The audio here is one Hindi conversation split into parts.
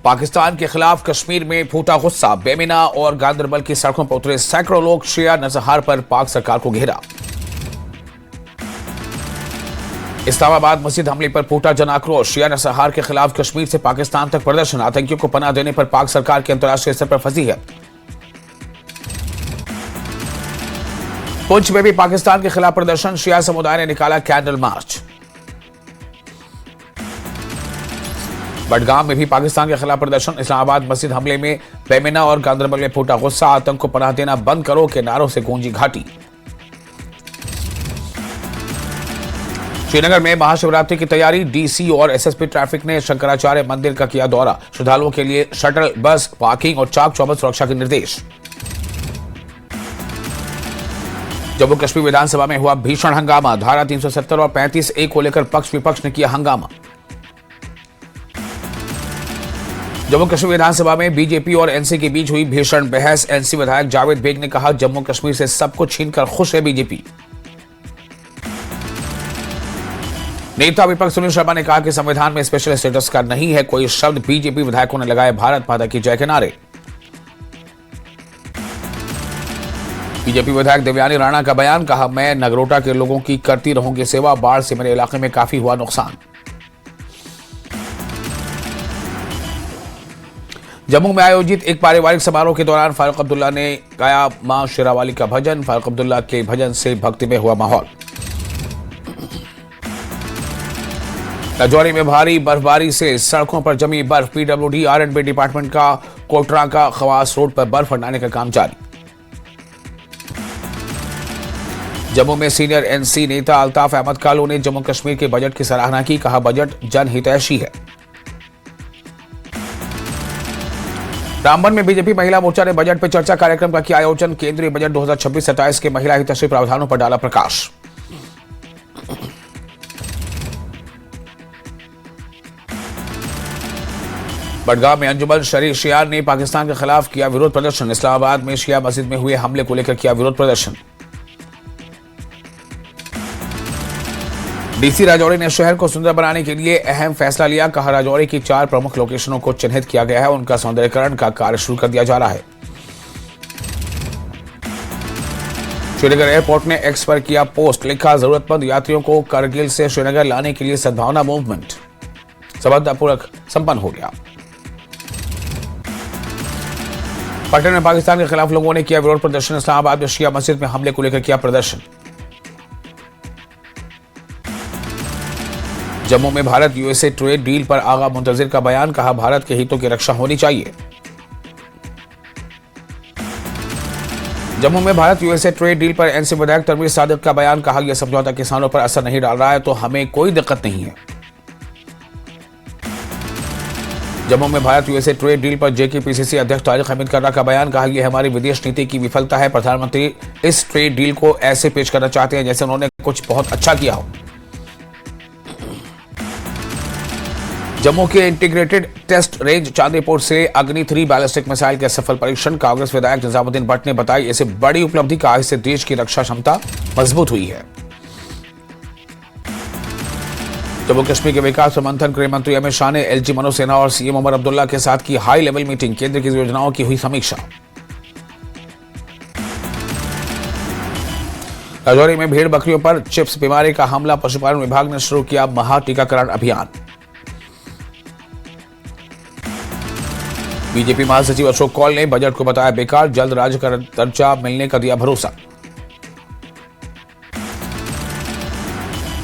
पाकिस्तान के खिलाफ कश्मीर में फूटा गुस्सा। बेमिना और गांदरबल की सड़कों पर उतरे सैकड़ों लोग। शिया नजहार पर पाक सरकार को घेरा। इस्लामाबाद मस्जिद हमले पर फूटा जन आक्रोश। शिया नसहार के खिलाफ कश्मीर से पाकिस्तान तक प्रदर्शन। आतंकियों को पनाह देने पर पाक सरकार की अंतर्राष्ट्रीय स्तर पर फंसी है। पुंछ में भी पाकिस्तान के खिलाफ प्रदर्शन। शिया समुदाय ने निकाला कैंडल मार्च। बडगाम में भी पाकिस्तान के खिलाफ प्रदर्शन। इस्लामाबाद मस्जिद हमले में बेमिना और गांदरबल में फूटा गुस्सा। आतंक को पनाह देना बंद करो के नारों से गूंजी घाटी। श्रीनगर में महाशिवरात्रि की तैयारी। डीसी और एसएसपी ट्रैफिक ने शंकराचार्य मंदिर का किया दौरा। श्रद्धालुओं के लिए शटल बस पार्किंग और चाक चौबंद सुरक्षा के निर्देश। जम्मू कश्मीर विधानसभा में हुआ भीषण हंगामा। धारा 370 और 35A को लेकर पक्ष विपक्ष ने किया हंगामा। जम्मू कश्मीर विधानसभा में बीजेपी और एनसी के बीच हुई भीषण बहस। एनसी विधायक जावेद बेग ने कहा, जम्मू कश्मीर से सब कुछ छीनकर खुश है बीजेपी। नेता विपक्ष सुनील शर्मा ने कहा कि संविधान में स्पेशल स्टेटस का नहीं है कोई शब्द। बीजेपी विधायकों ने लगाए भारत माता की जय के नारे। बीजेपी विधायक देवयानी राणा का बयान। कहा, मैं नगरोटा के लोगों की करती रहूंगी सेवा। बाढ़ से मेरे इलाके में काफी हुआ नुकसान। जम्मू में आयोजित एक पारिवारिक समारोह के दौरान फारूक अब्दुल्ला ने गाया मां शेरावाली का भजन। फारूक अब्दुल्ला के भजन से भक्ति में हुआ माहौल। राजौरी में भारी बर्फबारी से सड़कों पर जमी बर्फ। पीडब्ल्यूडी R&B डिपार्टमेंट का कोटरा का खवास रोड पर बर्फ हटाने का काम जारी। जम्मू में सीनियर एनसी नेता अल्ताफ अहमद कालू ने जम्मू कश्मीर के बजट की सराहना की। कहा, बजट जनहितैषी है। रामबन में बीजेपी महिला मोर्चा ने बजट पर चर्चा कार्यक्रम का किया आयोजन। केंद्रीय बजट 2026-27 के महिला हितैषी प्रावधानों पर डाला प्रकाश। बडगाम में अंजुमन शरीफ शियार ने पाकिस्तान के खिलाफ किया विरोध प्रदर्शन। इस्लामाबाद में शिया मस्जिद में हुए हमले को लेकर किया विरोध प्रदर्शन। डीसी राजौरी ने शहर को सुंदर बनाने के लिए अहम फैसला लिया। कहा, राजौरी की 4 प्रमुख लोकेशनों को चिन्हित किया गया है। उनका सौंदर्यीकरण का कार्य शुरू कर दिया जा रहा है। श्रीनगर एयरपोर्ट ने एक्स पर किया पोस्ट। लिखा, जरूरतमंद यात्रियों को करगिल से श्रीनगर लाने के लिए सद्भावना मूवमेंट सफलतापूर्वक संपन्न हो गया। पटना में पाकिस्तान के खिलाफ लोगों ने किया विरोध प्रदर्शन। इस्लामाबाद में शिया मस्जिद में हमले को लेकर किया प्रदर्शन। जम्मू में भारत यूएसए ट्रेड डील पर आगा मुंतजिर का बयान। कहा, भारत के हितों की रक्षा होनी चाहिए। जम्मू में भारत यूएसए ट्रेड डील पर एनसी विधायक तनवीर सादिक का बयान। कहा, यह समझौता किसानों पर असर नहीं डाल रहा है तो हमें कोई दिक्कत नहीं है। जम्मू में भारत यूएसए ट्रेड डील पर जेकेपीसीसी अध्यक्ष तारिक हमीद कर्रा का बयान। कहा, यह हमारी विदेश नीति की विफलता है। प्रधानमंत्री इस ट्रेड डील को ऐसे पेश करना चाहते हैं जैसे उन्होंने कुछ बहुत अच्छा किया हो। जम्मू के इंटीग्रेटेड टेस्ट रेंज चांदीपुर से अग्नि 3 बैलिस्टिक मिसाइल के सफल परीक्षण। कांग्रेस विधायक निजामुद्दीन भट्ट ने बताई, इसे बड़ी उपलब्धि कहा। इससे देश की रक्षा क्षमता मजबूत हुई है। जम्मू कश्मीर के विकास और मंथन गृह मंत्री अमित शाह ने एलजी मनोसेना और सीएम उमर अब्दुल्ला के साथ की हाई लेवल मीटिंग। केंद्र की योजनाओं की हुई समीक्षा। राजौरी में भेड़ बकरियों पर चिप्स बीमारी का हमला। पशुपालन विभाग ने शुरू किया महा टीकाकरण अभियान। बीजेपी महासचिव अशोक कौल ने बजट को बताया बेकार। जल्द राज्य का दर्जा मिलने का दिया भरोसा।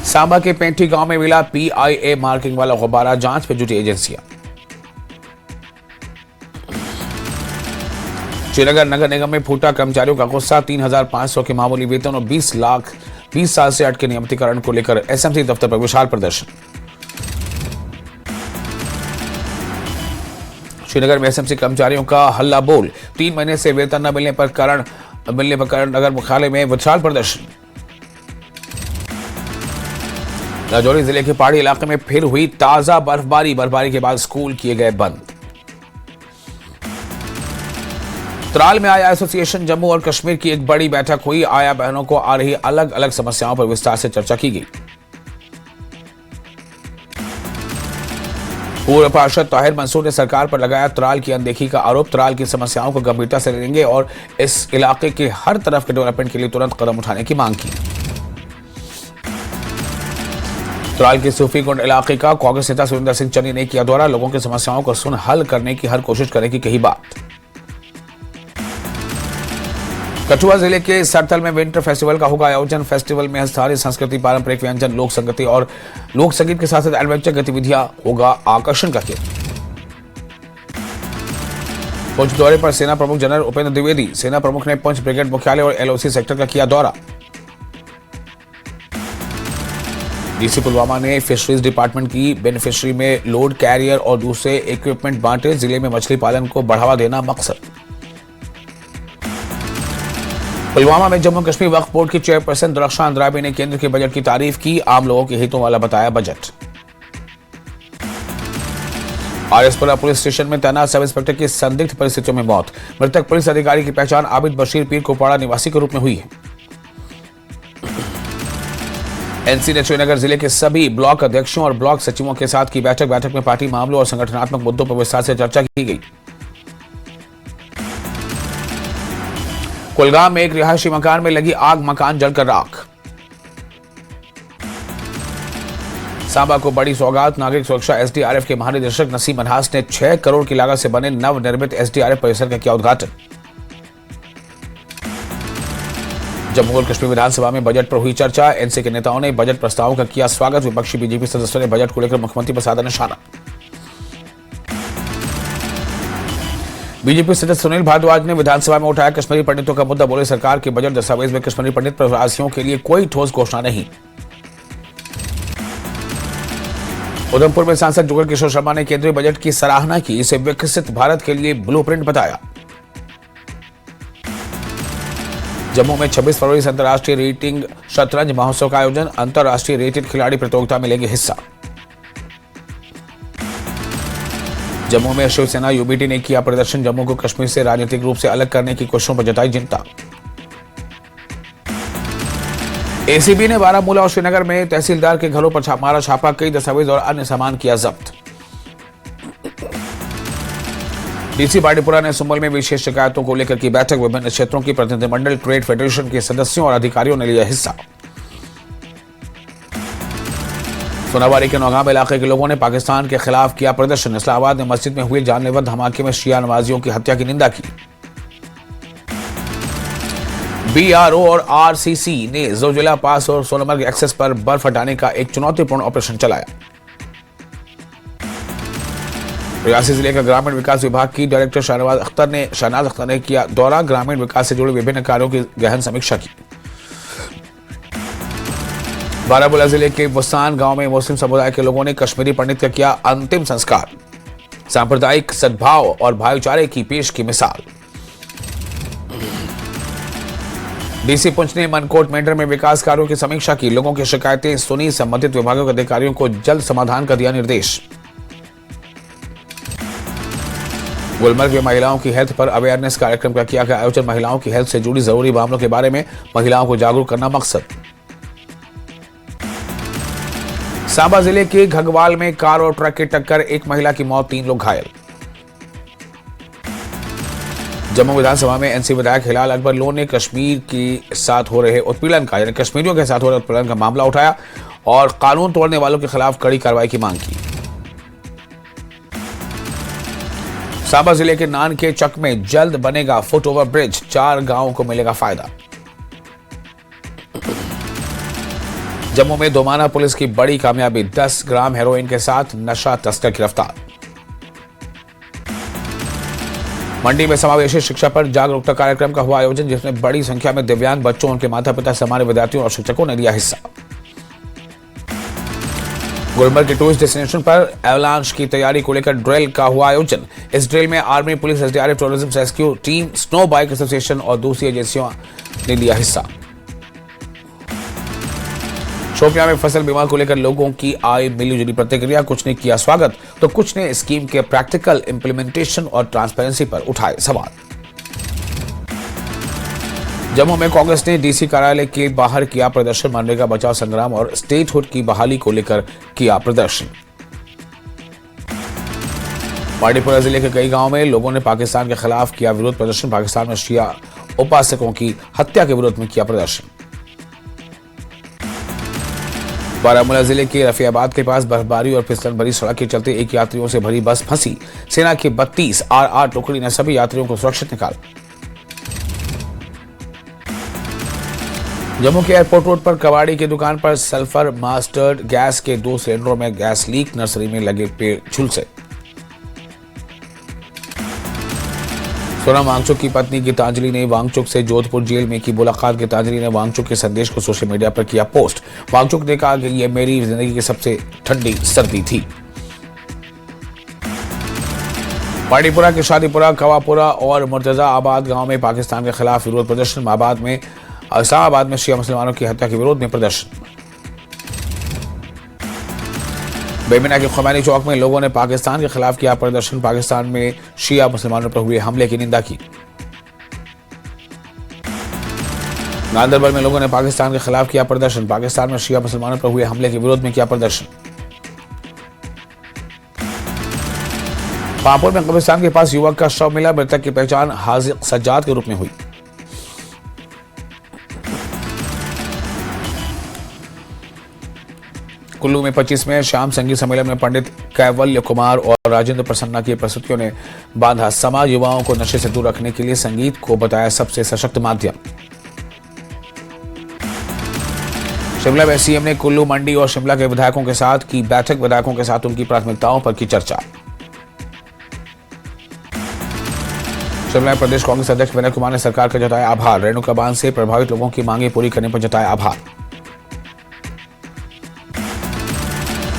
सांबा के पेंटी गांव में मिला PIA मार्किंग वाला गुब्बारा। जांच में जुटी एजेंसियां। श्रीनगर नगर निगम में फूटा कर्मचारियों का गुस्सा। 3,500 के मामूली वेतन और 20 लाख 20 साल से अटके नियमितीकरण को लेकर एसएमसी दफ्तर पर विशाल प्रदर्शन। श्रीनगर में एसएमसी कर्मचारियों का हल्ला बोल। 3 महीने से वेतन न मिलने पर कारण नगर मुख्यालय में विशाल प्रदर्शन। राजौरी जिले के पहाड़ी इलाके में फिर हुई ताजा बर्फबारी के बाद स्कूल किए गए बंद। त्राल में आया एसोसिएशन जम्मू और कश्मीर की एक बड़ी बैठक हुई। आया बहनों को आ रही अलग अलग समस्याओं पर विस्तार से चर्चा की गई। पूर्व पार्षद ताहिर मंसूर ने सरकार पर लगाया त्राल की अनदेखी का आरोप। त्राल की समस्याओं को गंभीरता से लेंगे और इस इलाके के हर तरफ के डेवलपमेंट के लिए तुरंत कदम उठाने की मांग की। त्राल के सूफीकुंड इलाके का कांग्रेस नेता सुरेंद्र सिंह चन्नी ने किया दौरा। लोगों की समस्याओं को सुन हल करने की हर कोशिश करने की कही बात। कठुआ जिले के सरथल में विंटर फेस्टिवल का होगा आयोजन। फेस्टिवल में स्थानीय संस्कृति, पारंपरिक व्यंजन, लोक संगीत और लोक संगीत के साथ साथ एडवेंचर गतिविधियां होगा आकर्षण का केंद्र। पुंछ दौरे पर सेना प्रमुख जनरल उपेंद्र द्विवेदी। सेना प्रमुख ने पुंछ ब्रिगेड मुख्यालय और एलओसी सेक्टर का किया दौरा। डीसी पुलवामा ने फिशरीज डिपार्टमेंट की बेनिफिशियरी में लोड कैरियर और दूसरे इक्विपमेंट बांटे। जिले में मछली पालन को बढ़ावा देना मकसद। पुलवामा में जम्मू कश्मीर वक्फ बोर्ड की चेयरपर्सन दुलक्षा अंद्राबी ने केंद्र के बजट की तारीफ की। आम लोगों के हितों वाला बताया बजट। आरएसपुरा पुलिस स्टेशन में तैनात सब इंस्पेक्टर की संदिग्ध परिस्थितियों में मौत। मृतक पुलिस अधिकारी की पहचान आबिद बशीर पीर कुपवाड़ा निवासी के रूप में हुई है। एनसी ने श्रीनगर जिले के सभी ब्लॉक अध्यक्षों और ब्लॉक सचिवों के साथ की बैठक में पार्टी मामलों और संगठनात्मक मुद्दों पर विस्तार से चर्चा की गई। कुलगाम में एक रिहायशी मकान में लगी आग, मकान जलकर राख। सांबा को बड़ी सौगात। नागरिक सुरक्षा एसडीआरएफ के महानिदेशक नसीम मनहास ने 6 करोड़ की लागत से बने नवनिर्मित एसडीआरएफ परिसर का किया उद्घाटन। जम्मू और कश्मीर विधानसभा में बजट पर हुई चर्चा। एनसी के नेताओं ने बजट प्रस्तावों का किया स्वागत। विपक्षी बीजेपी सदस्यों ने बजट को लेकर मुख्यमंत्री पर साधा निशाना। बीजेपी सदस्य सुनील भारद्वाज ने विधानसभा में उठाया कश्मीरी पंडितों का मुद्दा। बोले सरकार के बजट दस्तावेज में कश्मीरी पंडित प्रवासियों के लिए कोई ठोस घोषणा नहीं। उधमपुर में सांसद जुगल किशोर शर्मा ने केंद्रीय बजट की सराहना की। इसे विकसित भारत के लिए ब्लूप्रिंट बताया। जम्मू में 26 फरवरी से अंतर्राष्ट्रीय रेटिंग शतरंज महोत्सव का आयोजन। अंतर्राष्ट्रीय रेटेड खिलाड़ी प्रतियोगिता में लेंगे हिस्सा। जम्मू में शिवसेना यूबीटी ने किया प्रदर्शन। जम्मू को कश्मीर से राजनीतिक रूप से अलग करने की कोशिशों पर जताई चिंता। एसीबी ने बारामूला और श्रीनगर में तहसीलदार के घरों पर मारा छापा। कई दस्तावेज और अन्य सामान किया जब्त। डीसी बाड़ीपुरा ने सुंबल में विशेष शिकायतों को लेकर की बैठक। विभिन्न क्षेत्रों की प्रतिनिधिमंडल, ट्रेड फेडरेशन के सदस्यों और अधिकारियों ने लिया हिस्सा। सोनाबारी के नौगाम इलाके के लोगों ने पाकिस्तान के खिलाफ किया प्रदर्शन। इस्लामाबाद में मस्जिद में हुए जानलेवा धमाके में शिया नमाजियों की हत्या की निंदा की। बीआरओ और आरसीसी ने जोजिला पास और सोनमर्ग एक्सेस पर बर्फ हटाने का एक चुनौतीपूर्ण ऑपरेशन चलाया। रियासी जिले का ग्रामीण विकास विभाग की डायरेक्टर शहनाज अख्तर ने किया दौरा। ग्रामीण विकास से जुड़े विभिन्न कार्यों की गहन समीक्षा की। बारामूला जिले के बुस्तान गांव में मुस्लिम समुदाय के लोगों ने कश्मीरी पंडित का किया अंतिम संस्कार। सांप्रदायिक सद्भाव और भाईचारे की पेश की मिसाल। डीसी पुंछ ने मनकोट मेंढर में विकास कार्यों की समीक्षा की। लोगों की शिकायतें सुनी। संबंधित विभागों के अधिकारियों को जल्द समाधान का दिया निर्देश। गुलमर्ग में महिलाओं की हेल्थ पर अवेयरनेस कार्यक्रम का किया गया आयोजन। महिलाओं की हेल्थ से जुड़ी जरूरी मामलों के बारे में महिलाओं को जागरूक करना मकसद। सांबा जिले के घगवाल में कार और ट्रक की टक्कर, एक महिला की मौत, 3 लोग घायल। जम्मू विधानसभा में एनसी विधायक हिलाल अकबर लोन ने कश्मीर के साथ हो रहे उत्पीड़न का, यानी कश्मीरियों के साथ हो रहे उत्पीड़न का मामला उठाया और कानून तोड़ने वालों के खिलाफ कड़ी कार्रवाई की मांग की। सांबा जिले के नान के चक में जल्द बनेगा फुट ओवर ब्रिज, 4 गांवों को मिलेगा फायदा। जम्मू में दोमाना पुलिस की बड़ी कामयाबी, 10 ग्राम हेरोइन के साथ नशा तस्कर गिरफ्तार। मंडी में समावेशी शिक्षा पर जागरूकता कार्यक्रम का हुआ आयोजन, जिसमें बड़ी संख्या में दिव्यांग बच्चों, उनके माता पिता, सामान्य विद्यार्थियों और शिक्षकों ने लिया हिस्सा। गुलमर्ग के टूरिस्ट डेस्टिनेशन पर एवलांच की तैयारी को लेकर ड्रिल का हुआ आयोजन। इस ड्रिल में army, police, SDRF, tourism rescue team, snow bike association और दूसरी एजेंसियों ने लिया हिस्सा। शोपियां में फसल बीमा को लेकर लोगों की आई मिलीजुली प्रतिक्रिया। कुछ ने किया स्वागत तो कुछ ने स्कीम के प्रैक्टिकल इंप्लीमेंटेशन और ट्रांसपेरेंसी पर उठाए सवाल। जम्मू में कांग्रेस ने डीसी कार्यालय के बाहर किया प्रदर्शन। मनरेगा बचाव संग्राम और स्टेटहुड की बहाली को लेकर किया प्रदर्शन। बांडीपुरा जिले के कई गांवों में लोगों ने पाकिस्तान के खिलाफ किया विरोध प्रदर्शन। पाकिस्तान में शिया उपासकों की हत्या के विरोध में किया प्रदर्शन। बारामूला जिले के रफियाबाद के पास बर्फबारी और फिसलन भरी सड़क के चलते एक यात्रियों से भरी बस फंसी। सेना की 32 RR टुकड़ी ने सभी यात्रियों को सुरक्षित निकाला। जम्मू के एयरपोर्ट रोड पर कबाड़ी की दुकान पर सल्फर मास्टर्ड गैस के 2 सिलेंडरों में गैस लीक। नर्सरी में लगे पेड़ झुलसे। सोनम वांगचुक की पत्नी गीतांजलि ने वांगचुक से जोधपुर जेल में की मुलाकात। गीतांजलि ने वांगचुक के संदेश को सोशल मीडिया पर किया पोस्ट। वांगचुक ने कहा कि यह मेरी जिंदगी की सबसे ठंडी सर्दी थी। बांडीपुरा के शादीपुरा, कवापुरा और मुर्तजा आबाद गांव में पाकिस्तान के खिलाफ विरोध प्रदर्शन। इस्लामाबाद में शिया मुसलमानों की हत्या के विरोध में प्रदर्शन। बेमिना के खुमैनी चौक में लोगों ने पाकिस्तान के खिलाफ किया प्रदर्शन। पाकिस्तान में शिया मुसलमानों पर हुए हमले की निंदा की। गांदरबल में लोगों ने पाकिस्तान के खिलाफ किया प्रदर्शन। पाकिस्तान में शिया मुसलमानों पर हुए हमले के विरोध में किया प्रदर्शन। पापुर में कब्रिस्तान के पास युवक का शव मिला। मृतक की पहचान हाजिक सज्जाद के रूप में हुई। कुल्लू में 25वें श्याम संगीत सम्मेलन में पंडित कैवल्य कुमार और राजेंद्र प्रसन्ना की प्रस्तुतियों ने बांधा समाज। युवाओं को नशे से दूर रखने के लिए संगीत को बताया सबसे सशक्त माध्यम। शिमला में सीएम ने कुल्लू, मंडी और शिमला के विधायकों के साथ की बैठक। विधायकों के साथ उनकी प्राथमिकताओं पर की चर्चा। शिमला में प्रदेश कांग्रेस अध्यक्ष विनय कुमार ने सरकार का जताया आभार। रेणुका बांध से प्रभावित लोगों की मांगे पूरी करने पर जताया आभार।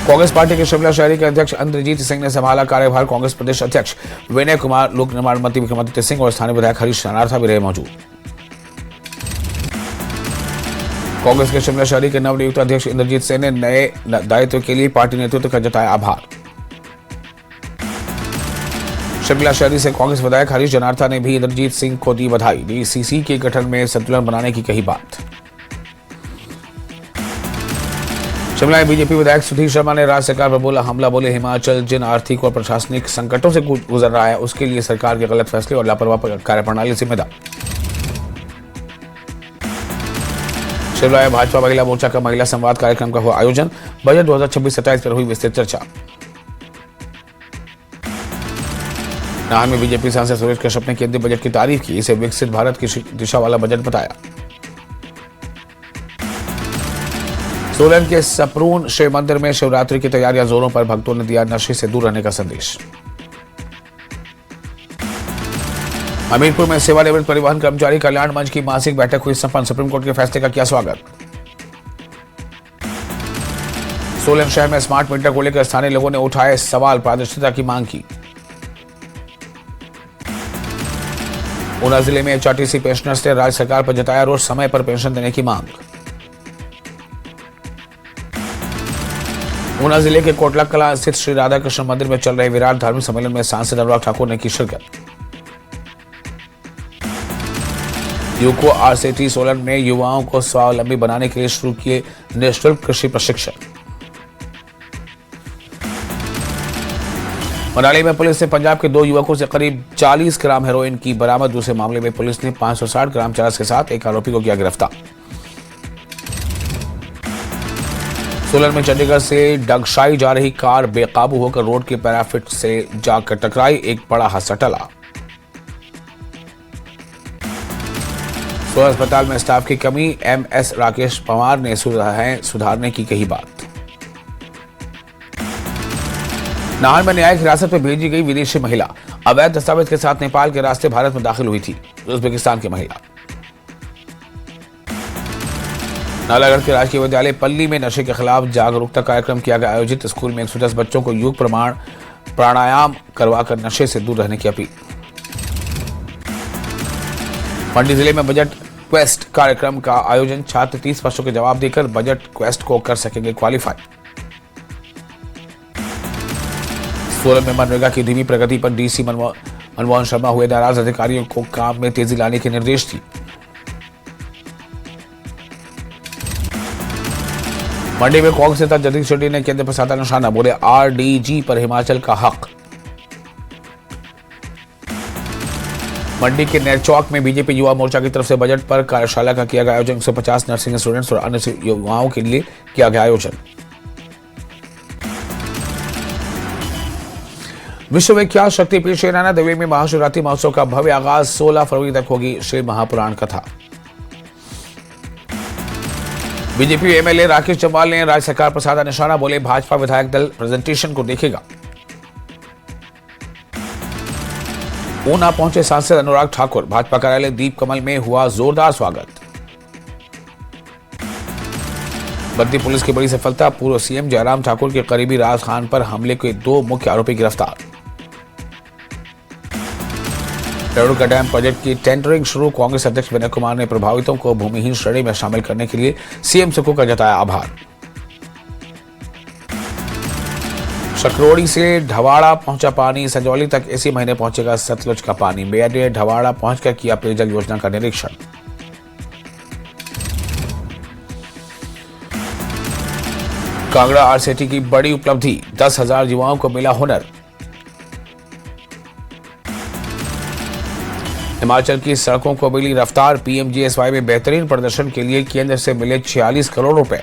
कांग्रेस पार्टी के शिमला शहरी के अध्यक्ष इंद्रजीत सिंह ने संभाला कार्यभार। कांग्रेस प्रदेश अध्यक्ष विनय कुमार, लोक निर्माण मंत्री विक्रमादित्य सिंह और स्थानीय विधायक हरीश शनार्था भी रहे मौजूद। कांग्रेस के शिमला शहरी के नवनियुक्त अध्यक्ष इंद्रजीत सिंह ने नए दायित्व के लिए पार्टी नेतृत्व का जताया आभार। शिमला शहरी से कांग्रेस विधायक हरीश शनार्था ने भी इंद्रजीत सिंह को दी बधाई। डीसीसी के गठन में संतुलन बनाने की कही बात। शिमला में बीजेपी विधायक सुधीर शर्मा ने राज्य सरकार पर बोला हमला। बोले हिमाचल जिन आर्थिक और प्रशासनिक संकटों से गुजर रहा है उसके लिए सरकार के गलत फैसले और लापरवाह कार्यप्रणाली जिम्मेदार। शिमला में भाजपा महिला मोर्चा का महिला संवाद कार्यक्रम का हुआ आयोजन। बजट 2026-27 पर हुई विस्तृत चर्चा। नाहन में बीजेपी सांसद सुरेश कश्यप ने केंद्रीय बजट की तारीफ की। इसे विकसित भारत की दिशा वाला बजट बताया। सोलन के सपरून शिव मंदिर में शिवरात्रि की तैयारियां जोरों पर। भक्तों ने दिया नशे से दूर रहने का संदेश। हमीरपुर में सेवानिवृत्त परिवहन कर्मचारी कल्याण मंच की मासिक बैठक हुई संपन्न। सुप्रीम कोर्ट के फैसले का किया स्वागत। सोलन शहर में स्मार्ट मीटर को लेकर स्थानीय लोगों ने उठाए सवाल, पारदर्शिता की मांग की। ऊना जिले में HRTC पेंशनर्स ने राज्य सरकार पर जताया रोज समय पर पेंशन देने की मांग। ऊना जिले के कोटला कला स्थित श्री राधा कृष्ण मंदिर में चल रहे विराट धार्मिक सम्मेलन में सांसद अनुराग ठाकुर ने की शिरकत। यूको RCT सोलन में युवाओं को स्वावलंबी बनाने के लिए शुरू किए निःशुल्क कृषि प्रशिक्षण। मनाली में पुलिस ने पंजाब के 2 युवकों से करीब 40 ग्राम हेरोइन की बरामद। दूसरे मामले में पुलिस ने 560 ग्राम चरस के साथ एक आरोपी को किया गिरफ्तार। सोलन में चंडीगढ़ से डगशाई जा रही कार बेकाबू होकर रोड के पैराफिट से जाकर टकराई। एक बड़ा हादसा टला। सोलन अस्पताल में स्टाफ की कमी। MS राकेश पवार ने सुधारने की कही बात। नाहन में न्यायिक हिरासत में भेजी गई विदेशी महिला। अवैध दस्तावेज के साथ नेपाल के रास्ते भारत में दाखिल हुई थी। उज्बेकिस्तान की महिला। नालागढ़ के राजकीय विद्यालय पल्ली में नशे के खिलाफ जागरूकता कार्यक्रम किया गया आयोजित। स्कूल में 110 बच्चों को योग प्राणायाम करवाकर नशे से दूर रहने की अपील। मंडी जिले में बजट क्वेस्ट कार्यक्रम का आयोजन। छात्र 30 प्रश्नों के जवाब देकर बजट क्वेस्ट को कर सकेंगे क्वालिफाई। सोलन में मनरेगा की धीमी प्रगति पर DC मनमोहन शर्मा हुए नाराज। अधिकारियों को काम में तेजी लाने के निर्देश दिए। मंडी में कांग्रेस नेता जगदीश शेट्टी ने केंद्र पर साधा निशाना। बोले RDG पर हिमाचल का हक। मंडी के नेरचौक में बीजेपी युवा मोर्चा की तरफ से बजट पर कार्यशाला का किया गया आयोजन। 150 नर्सिंग स्टूडेंट्स और अन्य युवाओं के लिए किया गया आयोजन। विश्वविख्यात शक्तिपीठ श्री नैना देवी में महाशिवरात्रि महोत्सव का भव्य आगाज 16 फरवरी तक होगी श्री महापुराण कथा। बीजेपी एमएलए राकेश जम्वाल ने राज्य सरकार पर साधा निशाना, बोले भाजपा विधायक दल प्रेजेंटेशन को देखेगा। ऊना पहुंचे सांसद अनुराग ठाकुर, भाजपा कार्यालय दीप कमल में हुआ जोरदार स्वागत। बद्दी पुलिस की बड़ी सफलता, पूर्व सीएम जयराम ठाकुर के करीबी राज खान पर हमले के 2 मुख्य आरोपी गिरफ्तार। रेणुका डैम प्रोजेक्ट की टेंडरिंग शुरू, कांग्रेस अध्यक्ष विनय कुमार ने प्रभावितों को भूमिहीन श्रेणी में शामिल करने के लिए सीएम सुक्खू का जताया आभार। सकरोड़ी से ढवाड़ा पहुंचा पानी, संजौली तक इसी महीने पहुंचेगा सतलुज का पानी। मेयर ने ढवाड़ा पहुंचकर किया पेयजल योजना का निरीक्षण। कांगड़ा आरसीटी की बड़ी उपलब्धि, 10,000 युवाओं को मिला हुनर। हिमाचल की सड़कों को मिली रफ्तार, पीएमजीएसवाई में बेहतरीन प्रदर्शन के लिए केंद्र से मिले 46 करोड़ रुपए।